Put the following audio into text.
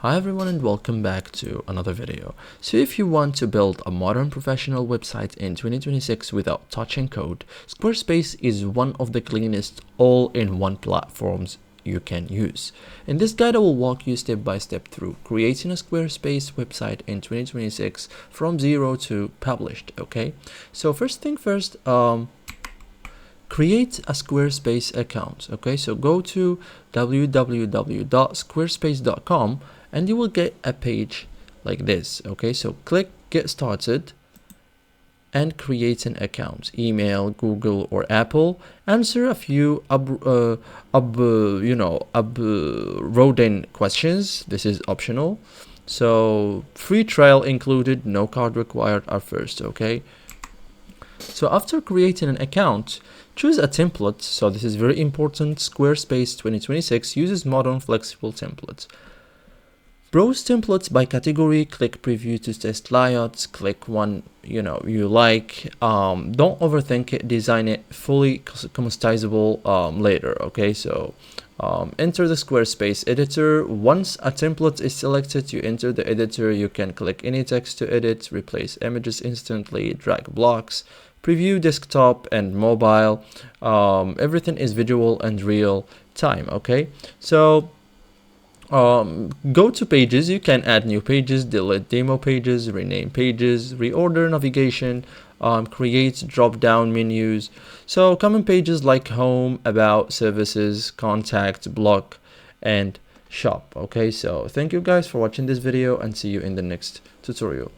Hi everyone and welcome back to another video. So if you want to build a modern professional website in 2026 without touching code, Squarespace is one of the cleanest all-in-one platforms you can use. In this guide I will walk you step by step through creating a Squarespace website in 2026 from zero to published. Okay, so first thing first, create a Squarespace account. Okay, so go to www.squarespace.com and you will get a page like this. Okay, so click get started and create an account. Email, Google or Apple. Answer a few rodent questions. This is optional. So free trial included, no card required at first. Okay, so after creating an account, choose a template. So this is very important. Squarespace 2026 uses modern flexible templates. Browse templates by category, click preview to test layouts, click one you like. Don't overthink it, design it fully customizable later. Okay, so enter the Squarespace editor. Once a template is selected, you enter the editor. You can click any text to edit, replace images instantly, drag blocks, preview desktop and mobile. Everything is visual and real time. Okay, so go to pages. You can add new pages, delete demo pages, rename pages, reorder navigation, create drop down menus. So common pages like home, about, services, contact, blog and shop. Okay, so thank you guys for watching this video and see you in the next tutorial.